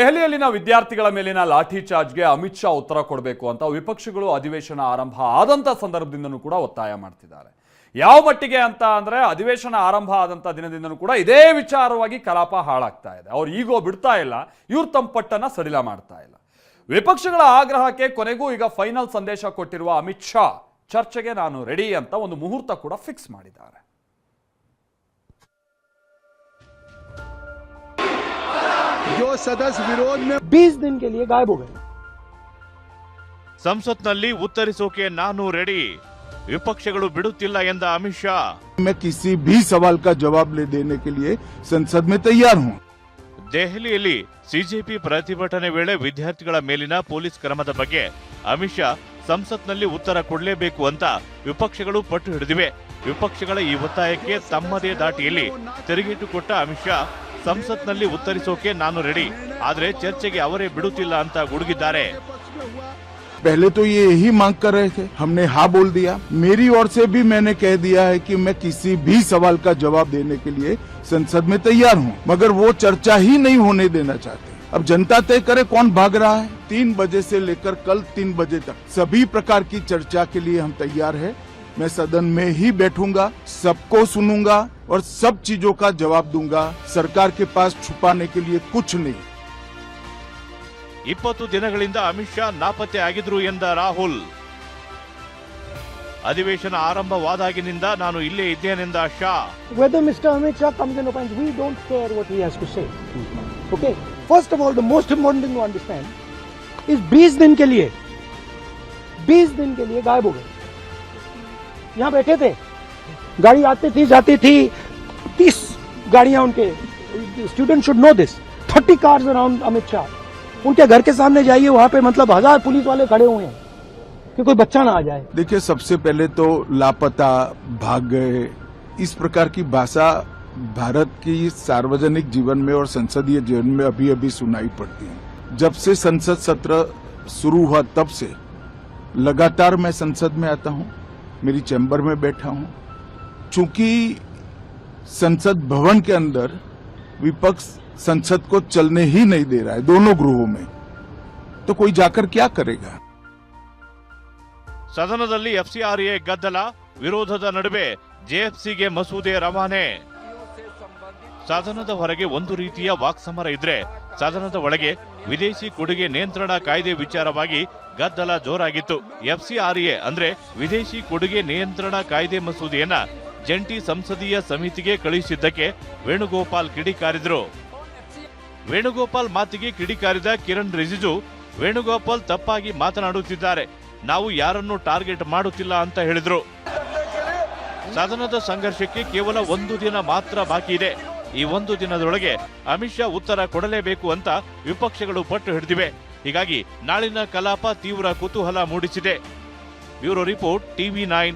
ದೆಹಲಿಯಲ್ಲಿನ ವಿದ್ಯಾರ್ಥಿಗಳ ಮೇಲಿನ ಲಾಠಿ ಚಾರ್ಜ್ಗೆ ಅಮಿತ್ ಶಾ ಉತ್ತರ ಕೊಡಬೇಕು ಅಂತ ವಿಪಕ್ಷಗಳು ಅಧಿವೇಶನ ಆರಂಭ ಆದಂತ ಸಂದರ್ಭದಿಂದನೂ ಕೂಡ ಒತ್ತಾಯ ಮಾಡ್ತಿದ್ದಾರೆ. ಯಾವ ಮಟ್ಟಿಗೆ ಅಂತ ಅಂದ್ರೆ ಅಧಿವೇಶನ ಆರಂಭ ಆದಂತ ದಿನದಿಂದನೂ ಕೂಡ ಇದೇ ವಿಚಾರವಾಗಿ ಕಲಾಪ ಹಾಳಾಗ್ತಾ ಇದೆ. ಅವ್ರು ಈಗೋ ಬಿಡ್ತಾ ಇಲ್ಲ, ಇವ್ರು ತಮ್ಮ ಪಟ್ಟನ್ನ ಸಡಿಲ ಮಾಡ್ತಾ ಇಲ್ಲ. ವಿಪಕ್ಷಗಳ ಆಗ್ರಹಕ್ಕೆ ಕೊನೆಗೂ ಈಗ ಫೈನಲ್ ಸಂದೇಶ ಕೊಟ್ಟಿರುವ ಅಮಿತ್ ಶಾ ಚರ್ಚೆಗೆ ನಾನು ರೆಡಿ ಅಂತ ಒಂದು ಮುಹೂರ್ತ ಕೂಡ ಫಿಕ್ಸ್ ಮಾಡಿದ್ದಾರೆ. जो सदस्य विरोध में 20 दिन के लिए गायब हो गए. ಸಂಸತ್ನಲ್ಲಿ ಉತ್ತರಿಸೋಕೆ ನಾನು ರೆಡಿ, ವಿಪಕ್ಷಗಳು ಬಿಡುತ್ತಿಲ್ಲ ಎಂದ ಅಮಿತ್ ಶಾ. मैं किसी भी सवाल का जवाब ले देने के लिए संसद में तैयार हूं. ದೆಹಲಿಯಲ್ಲಿ ಸಿಜೆಪಿ ಪ್ರತಿಭಟನೆ ವೇಳೆ ವಿದ್ಯಾರ್ಥಿಗಳ ಮೇಲಿನ ಪೊಲೀಸ್ ಕ್ರಮದ ಬಗ್ಗೆ ಅಮಿತ್ ಶಾ ಸಂಸತ್ನಲ್ಲಿ ಉತ್ತರ ಕೊಡಲೇಬೇಕು ಅಂತ ವಿಪಕ್ಷಗಳು ಪಟ್ಟು ಹಿಡಿದಿವೆ. ವಿಪಕ್ಷಗಳ ಈ ಒತ್ತಾಯಕ್ಕೆ ತಮ್ಮದೇ ದಾಟಿಯಲ್ಲಿ ತಿರುಗೇಟು ಕೊಟ್ಟ ಅಮಿತ್ ಶಾ ಸಂಸತ್ನಲ್ಲಿ ಉತ್ತರಿಸೋಕೆ ನಾನು ರೆಡಿ, ಆದ್ರೆ ಚರ್ಚೆಗೆ ಅವರೇ ಬಿಡುತ್ತಿಲ್ಲ ಅಂತ ಗುಡುಗಿದ್ದಾರೆ. पहले तो ये यही मांग कर रहे थे, हमने हाँ बोल दिया. मेरी ओर से भी मैंने कह दिया है कि मैं किसी भी सवाल का जवाब देने के लिए संसद में तैयार हूं, मगर वो चर्चा ही नहीं होने देना चाहते. अब जनता तय करे कौन भाग रहा है. 3 बजे से लेकर कल 3 बजे तक सभी प्रकार की चर्चा के लिए हम तैयार है. मैं सदन में ही बैठूंगा, सबको सुनूंगा और सब चीजों का जवाब दूंगा. सरकार के पास छुपाने के लिए कुछ नहीं. 20 ದಿನಗಳಿಂದ ಅಮಿತ್ ಶಾ ನಾಪತ್ತೆ ಆಗಿದ್ರು ಎಂದ ರಾಹುಲ್. ಅಧಿವೇಶನ ಆರಂಭವಾದಾಗಿನಿಂದ ನಾನು ಇಲ್ಲೇ ಇದ್ದೇನೆಂದ Shah. Whether Mr. Amit Shah comes and opines, we don't care what he has to say. Okay? First of all, the most important thing to understand is 20 दिन के लिए गायब हो गए. यहाँ बैठे थे, गाड़ी आती थी जाती थी, 30 गाड़ियां उनके. Student should know this. 30 cars around Amit Shah. उनके घर के सामने जाइए, वहां पे मतलब 1000 पुलिस वाले खड़े हुए हैं कि कोई बच्चा ना आ जाए. देखिए, सबसे पहले तो लापता, भाग गए, इस प्रकार की भाषा भारत की सार्वजनिक जीवन में और संसदीय जीवन में अभी अभी सुनाई पड़ती है. जब से संसद सत्र शुरू हुआ तब से लगातार मैं संसद में आता हूं, मेरी चैम्बर में बैठा हूं. चूंकि संसद भवन के अंदर विपक्ष संसद को चलने ही नहीं दे रहा है, दोनों गृहों में, तो कोई जाकर क्या करेगा. ಸದನದಲ್ಲಿ ಎಫ್ಸಿಆರ್ಎ ಗದ್ದಲ, ವಿರೋಧದ ನಡುವೆ ಜೆಎಫ್ಸಿಗೆ ಮಸೂದೆ ರವಾನೆ. ಸದನದ ಹೊರಗೆ ಒಂದು ರೀತಿಯ ವಾಕ್ಸಮರ ಇದ್ರೆ, ಸದನದ ಒಳಗೆ ವಿದೇಶಿ ಕೊಡುಗೆ ನಿಯಂತ್ರಣ ಕಾಯ್ದೆ ವಿಚಾರವಾಗಿ ಗದ್ದಲ ಜೋರಾಗಿತ್ತು. ಎಫ್ಸಿಆರ್ಎ ಅಂದ್ರೆ ವಿದೇಶಿ ಕೊಡುಗೆ ನಿಯಂತ್ರಣ ಕಾಯ್ದೆ ಮಸೂದೆಯನ್ನ ಜಂಟಿ ಸಂಸದೀಯ ಸಮಿತಿಗೆ ಕಳುಹಿಸಿದ್ದಕ್ಕೆ ವೇಣುಗೋಪಾಲ್ ಕಿಡಿಕಾರಿದ್ರು. ವೇಣುಗೋಪಾಲ್ ಮಾತಿಗೆ ಕಿಡಿಕಾರಿದ ಕಿರಣ್ ರಿಜಿಜು, ವೇಣುಗೋಪಾಲ್ ತಪ್ಪಾಗಿ ಮಾತನಾಡುತ್ತಿದ್ದಾರೆ, ನಾವು ಯಾರನ್ನು ಟಾರ್ಗೆಟ್ ಮಾಡುತ್ತಿಲ್ಲ ಅಂತ ಹೇಳಿದ್ರು. ಸದನದ ಸಂಘರ್ಷಕ್ಕೆ ಕೇವಲ 1 ದಿನ ಮಾತ್ರ ಬಾಕಿ ಇದೆ. ಈ 1 ದಿನದೊಳಗೆ ಅಮಿತ್ ಶಾ ಉತ್ತರ ಕೊಡಲೇಬೇಕು ಅಂತ ವಿಪಕ್ಷಗಳು ಪಟ್ಟು ಹಿಡಿದಿವೆ. ಹೀಗಾಗಿ ನಾಳಿನ ಕಲಾಪ ತೀವ್ರ ಕುತೂಹಲ ಮೂಡಿಸಿದೆ. Bureau report, TV9.